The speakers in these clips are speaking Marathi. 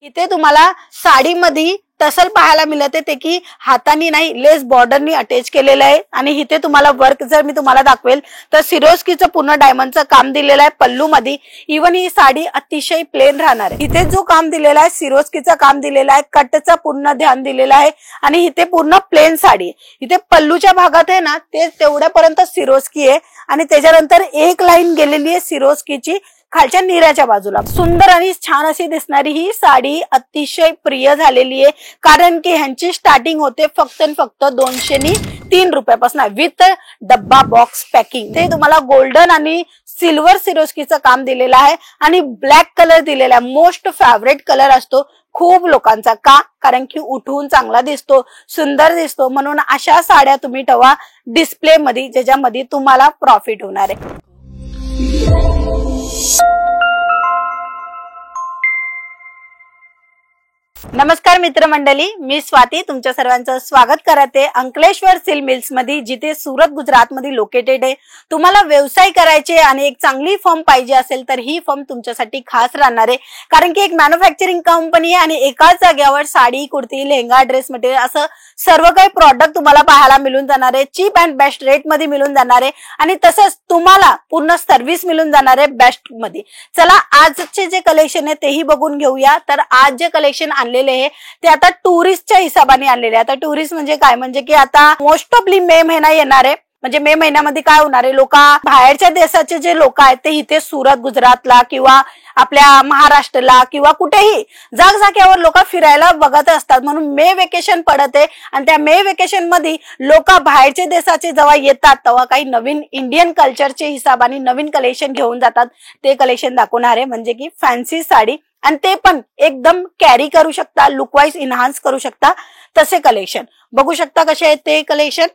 इथे तुम्हाला साडीमध्ये टसल पाहायला मिळते ते की हातानी नाही लेस बॉर्डरनी अटॅच केलेलं आहे आणि इथे तुम्हाला वर्क जर मी तुम्हाला दाखवेल तर सिरोस्कीचं पूर्ण डायमंडचं काम दिलेलं आहे पल्लू मध्ये। इवन ही साडी अतिशय प्लेन राहणार आहे। इथे जो काम दिलेला आहे सिरोस्कीचं काम दिलेलं आहे, कटचं पूर्ण ध्यान दिलेलं आहे आणि इथे पूर्ण प्लेन साडी आहे। इथे पल्लूच्या भागात आहे ना ते तेवढ्यापर्यंत सिरोस्की आहे आणि त्याच्यानंतर एक लाईन गेलेली आहे सिरोस्कीची खालच्या निऱ्याच्या बाजूला। सुंदर आणि छान अशी दिसणारी ही साडी अतिशय प्रिय झालेली आहे कारण की ह्यांची स्टार्टिंग होते फक्त आणि फक्त 203 रुपयापासून विथ डब्बा बॉक्स पॅकिंग। ते तुम्हाला गोल्डन आणि सिल्वर सिरोस्कीचं काम दिलेलं आहे आणि ब्लॅक कलर दिलेला आहे। मोस्ट फेवरेट कलर असतो खूप लोकांचा का कारण की उठून चांगला दिसतो, सुंदर दिसतो, म्हणून अशा साड्या तुम्ही ठेवा डिस्प्ले मध्ये ज्याच्यामध्ये तुम्हाला प्रॉफिट होणार आहे। नमस्कार मित्रमंडळी, मी स्वाती तुमच्या सर्वांचं स्वागत करते अंकलेश्वर सिल्क मिल्स मध्ये, जिथे सुरत गुजरात मध्ये लोकेटेड आहे। तुम्हाला व्यवसाय करायचे आणि एक चांगली फर्म पाहिजे असेल तर ही फर्म तुमच्यासाठी खास राहणार आहे कारण की एक मॅन्युफॅक्चरिंग कंपनी आहे आणि एकाच जागेवर साडी, कुर्ती, लेहंगा, ड्रेस मटेरियल असं सर्व काही प्रोडक्ट तुम्हाला पाहायला मिळून जाणार आहे। चीप अँड बेस्ट रेट मध्ये मिळून जाणार आहे आणि तसंच तुम्हाला पूर्ण सर्व्हिस मिळून जाणार आहे बेस्ट मध्ये। चला आजचे जे कलेक्शन आहे तेही बघून घेऊया। तर आज जे कलेक्शन आणलेले आहे ते आता टुरिस्टच्या हिसाबाने आणलेले आहे। आता टुरिस्ट म्हणजे काय, म्हणजे की आता मोस्ट ऑफली मे महिना येणार आहे, म्हणजे मे महिन्यामध्ये काय होणार आहे, लोक बाहेरच्या देशाचे जे लोक आहेत ते इथे सुरत गुजरातला किंवा आपल्या महाराष्ट्रला किंवा कुठेही जागजाग्यावर लोक फिरायला बघत असतात, म्हणून मे वेकेशन पडत आहे आणि त्या मे वेकेशन मध्ये लोक बाहेरच्या देशाचे जेव्हा येतात तेव्हा काही नवीन इंडियन कल्चरचे हिसाबाने नवीन कलेक्शन घेऊन जातात। ते कलेक्शन दाखवणार आहे म्हणजे की फॅन्सी साडी आणि ते पण एकदम कॅरी करू शकता, लुक वाईज इन्हान्स करू शकता तसे कलेक्शन बघू शकता कसे आहेत ते कलेक्शन।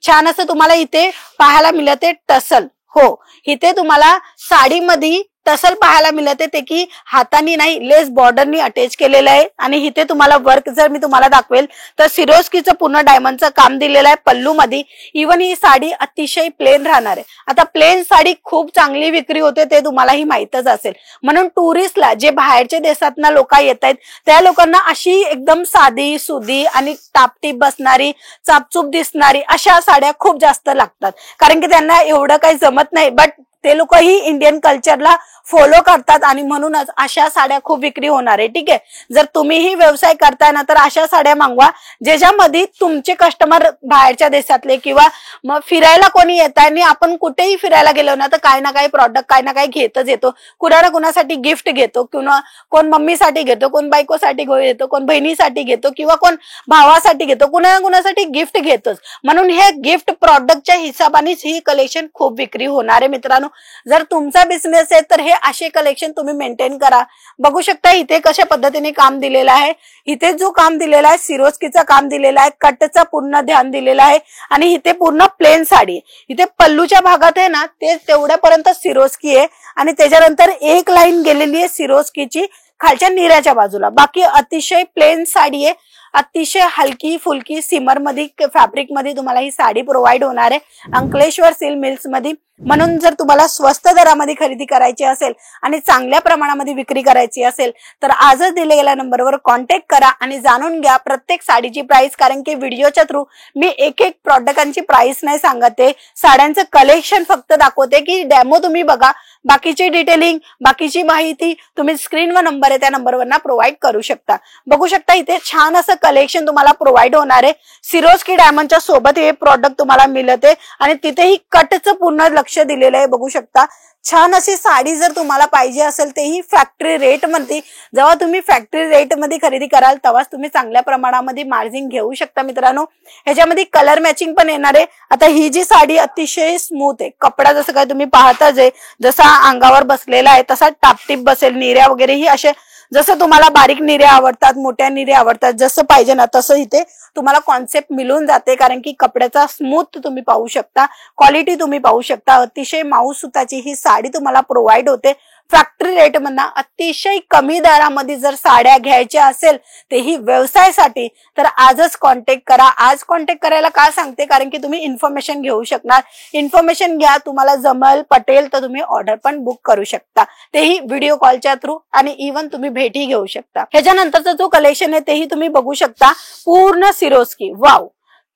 छान असं तुम्हाला इथे पाहायला मिळते टसल, हो इथे तुम्हाला साडीमध्ये टसल पाहायला मिळते ते की हातानी नाही लेस बॉर्डरनी अटॅच केलेलं आहे आणि इथे तुम्हाला वर्क जर मी तुम्हाला दाखवेल तर सिरोस्कीचं पूर्ण डायमंडचं काम दिलेलं आहे पल्लू मध्ये। इवन ही साडी अतिशय प्लेन राहणार आहे। आता प्लेन साडी खूप चांगली विक्री होते ते तुम्हालाही माहितच असेल, म्हणून टुरिस्टला जे बाहेरच्या देशातनं लोक येत आहेत त्या लोकांना अशी एकदम साधी सुधी आणि टापटीप बसणारी, चापचूप दिसणारी अशा साड्या खूप जास्त लागतात कारण की त्यांना एवढं काही जमत नाही, बट ते लोकही इंडियन कल्चरला फॉलो करतात आणि म्हणूनच अशा साड्या खूप विक्री होणार आहे। ठीक आहे, जर तुम्हीही व्यवसाय करताय ना तर अशा साड्या मागवा ज्याच्यामध्ये तुमचे कस्टमर बाहेरच्या देशातले किंवा मग फिरायला कोणी येत आहे आणि आपण कुठेही फिरायला गेलो ना तर काय ना काही प्रॉडक्ट काय ना काही घेतच येतो, कुणा ना कुणासाठी गिफ्ट घेतो, किंवा कोण मम्मीसाठी घेतो, कोण बायकोसाठी घेतो, कोण बहिणीसाठी घेतो किंवा कोण भावासाठी घेतो, कुणा ना कुणासाठी गिफ्ट घेतोच, म्हणून हे गिफ्ट प्रॉडक्टच्या हिसाबानेच ही कलेक्शन खूप विक्री होणार आहे। मित्रांनो जर तुमचा बिझनेस आहे तर हे असे कलेक्शन तुम्ही मेंटेन करा। बघू शकता इथे कशा पद्धतीने काम दिलेलं आहे। इथे जो काम दिलेला आहे सिरोस्कीचं काम दिलेलं आहे, कटचं पूर्ण ध्यान दिलेलं आहे आणि इथे पूर्ण प्लेन साडी आहे। इथे पल्लूच्या भागात आहे ना ते तेवढ्यापर्यंत सिरोस्की आहे आणि त्याच्यानंतर एक लाईन गेलेली आहे सिरोस्कीची खालच्या निऱ्याच्या बाजूला। बाकी अतिशय प्लेन साडी आहे, अतिशय हलकी फुलकी सिमर मध्ये फॅब्रिक मध्ये तुम्हाला ही साडी प्रोव्हाइड होणार आहे अंकलेश्वर सिल्क मिल्स मध्ये। म्हणून जर तुम्हाला स्वस्त दरामध्ये खरेदी करायची असेल आणि चांगल्या प्रमाणामध्ये विक्री करायची असेल तर आजच दिलेल्या नंबरवर कॉन्टॅक्ट करा आणि जाणून घ्या प्रत्येक साडीची प्राइस, कारण की व्हिडिओच्या थ्रू मी एक एक प्रॉडक्टांची प्राइस नाही सांगते, साड्यांचं कलेक्शन फक्त दाखवते की डेमो तुम्ही बघा, बाकीची डिटेलिंग बाकीची माहिती तुम्ही स्क्रीनवर नंबर आहे त्या नंबरवर प्रोव्हाइड करू शकता। बघू शकता इथे छान असं कलेक्शन तुम्हाला प्रोव्हाइड होणार आहे। सिरोस्की डायमंडच्या सोबत हे प्रॉडक्ट तुम्हाला मिळते आणि तिथेही कटचं पूर्ण लक्ष दिलेलं आहे। बघू शकता छान अशी साडी जर तुम्हाला पाहिजे असेल तेही फॅक्टरी रेट मध्ये, जेव्हा तुम्ही फॅक्टरी रेट मध्ये खरेदी कराल तेव्हाच तुम्ही चांगल्या प्रमाणामध्ये मार्जिन घेऊ शकता। मित्रांनो ह्याच्यामध्ये कलर मॅचिंग पण येणार आहे। आता ही जी साडी अतिशय स्मूथ आहे, कपडा जसं काय तुम्ही पाहताच आहे, जसा अंगावर बसलेला आहे तसा टापटीप बसेल, निऱ्या वगैरे ही असे जसं तुम्हाला बारीक निऱ्या आवडतात, मोठ्या निऱ्या आवडतात, जसं पाहिजे ना तसं इथे तुम्हाला कॉन्सेप्ट मिळून जाते कारण की कपड्याचा स्मूथ तुम्ही पाहू शकता, क्वालिटी तुम्ही पाहू शकता, अतिशय माऊ सुताची ही साडी तुम्हाला प्रोव्हाइड होते। फॅक्टरी रेट मधनं अतिशय कमी दरामध्ये जर साड्या घ्यायच्या असेल तेही व्यवसायासाठी, तर आजच कॉन्टॅक्ट करा. आज कॉन्टॅक्ट करायला का सांगते, कारण की तुम्ही इन्फॉर्मेशन घेऊ शकणार. इन्फॉर्मेशन घ्या, तुम्हाला जमल पटेल तर तुम्ही ऑर्डर पण बुक करू शकता, तेही व्हिडिओ कॉलच्या थ्रू, आणि इव्हन तुम्ही भेटी घेऊ शकता. ह्याच्यानंतरचा जो कलेक्शन आहे तेही तुम्ही बघू शकता. पूर्ण सिरोस्की, वाव,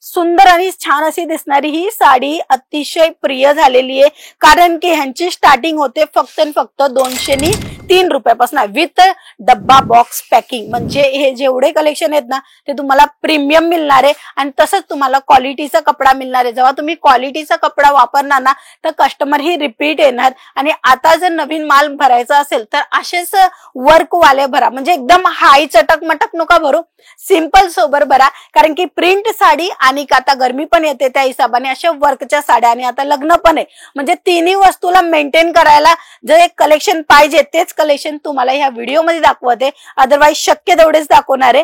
सुंदर आणि छान अशी दिसणारी ही साडी अतिशय प्रिय झालेली आहे, कारण की ह्यांची स्टार्टिंग होते फक्त आणि फक्त 203 रुपयापासून विथ डब्बा बॉक्स पॅकिंग. म्हणजे हे जेवढे कलेक्शन आहेत ना ते तुम्हाला प्रीमियम मिळणार आहे, आणि तसंच तुम्हाला क्वालिटीचा कपडा मिळणार आहे. जेव्हा तुम्ही क्वालिटीचा कपडा वापरणार ना तर कस्टमर ही रिपीट येणार. आणि आता जर नवीन माल भरायचा असेल तर असेच वर्क वाले भरा, म्हणजे एकदम हाय चटक मटक नका भरू, सिंपल सोबर भरा, कारण की प्रिंट साडी आणि आता गरमी पण येते त्या हिशोबाने अशा वर्कच्या साड्या, आणि आता लग्न पण आहे, म्हणजे तिन्ही वस्तूला मेंटेन करायला जे एक कलेक्शन पाहिजे तेच कलेक्शन तुम्हाला ह्या व्हिडिओ मध्ये दाखवते. अदरवाईज शक्य तेवढेच दाखवणार आहे.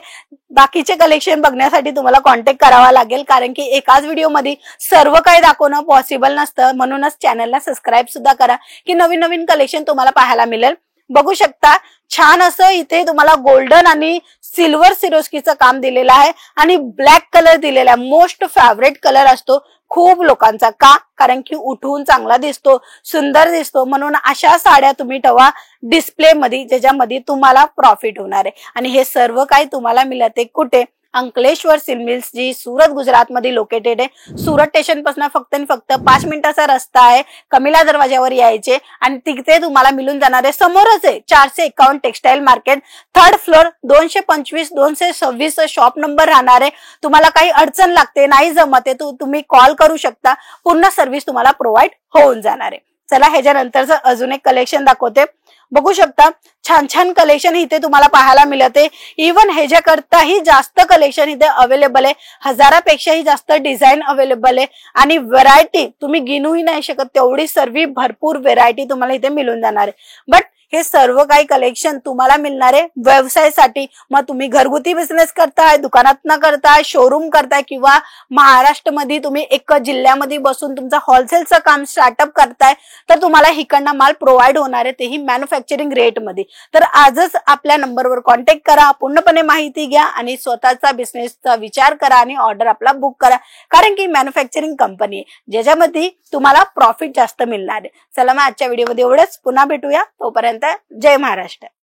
बाकीचे कलेक्शन बघण्यासाठी तुम्हाला कॉन्टॅक्ट करावा लागेल, कारण की एकाच व्हिडिओ मध्ये सर्व काही दाखवणं पॉसिबल नसतं. म्हणूनच चॅनलला सबस्क्राईब सुद्धा करा की नवीन नवीन कलेक्शन तुम्हाला पाहायला मिळेल. बघू शकता छान असं इथे तुम्हाला गोल्डन आणि सिल्वर सिरोस्कीचं काम दिलेलं आहे, आणि ब्लॅक कलर दिलेला आहे. मोस्ट फेवरेट कलर असतो खूप लोकांचा, का, कारण की उठून चांगला दिसतो, सुंदर दिसतो. म्हणून अशा साड्या तुम्ही ठेवा डिस्प्ले मध्ये, ज्याच्यामध्ये तुम्हाला प्रॉफिट होणार आहे. आणि हे सर्व काही तुम्हाला मिळते कुठे, अंकलेश्वर सिल्क मिल्स, जी सुरत गुजरात मध्ये लोकेटेड आहे. सुरत स्टेशन पासून फक्त आणि फक्त 5 मिनिटाचा रस्ता आहे. कमिला दरवाजावर यायचे आणि तिथे तुम्हाला मिळून जाणार आहे. समोरच आहे 451 textile market, 3rd floor, 225-226 shop number राहणार आहे. तुम्हाला काही अडचण लागते, नाही जमत आहे, तुम्ही कॉल करू शकता, पूर्ण सर्व्हिस तुम्हाला प्रोव्हाइड होऊन जाणार आहे. चला ह्याच्यानंतरचं अजून एक कलेक्शन दाखवते. बघू शकता छान छान कलेक्शन इथे तुम्हाला पाहायला मिळते. इव्हन ह्याच्याकरताही जास्त कलेक्शन इथे अवेलेबल आहे, 1000पेक्षाही जास्त डिझाईन अवेलेबल आहे, आणि व्हरायटी तुम्ही गिनूही नाही शकत, तेवढी सर्व भरपूर व्हरायटी तुम्हाला इथे मिळून जाणार आहे. बट हे सर्व काही कलेक्शन तुम्हाला मिळणार आहे व्यवसायासाठी. मग तुम्ही घरगुती बिझनेस करताय, दुकानात न करताय, शोरूम करताय, किंवा महाराष्ट्रामध्ये तुम्ही एक जिल्ह्यामध्ये बसून तुमचं होलसेलचं काम स्टार्टअप करताय, तर तुम्हाला हिकडनं माल प्रोव्हाइड होणार आहे, तेही मॅन्युफॅक्चरिंग रेट मध्ये. तर आजच आपल्या नंबरवर कॉन्टॅक्ट करा, पूर्णपणे माहिती घ्या आणि स्वतःचा बिझनेसचा विचार करा आणि ऑर्डर आपला बुक करा, कारण की मॅन्युफॅक्चरिंग कंपनी आहे ज्याच्यामध्ये तुम्हाला प्रॉफिट जास्त मिळणार आहे. चला मग आजच्या व्हिडिओमध्ये एवढंच, पुन्हा भेटूया, तोपर्यंत जय महाराष्ट्र.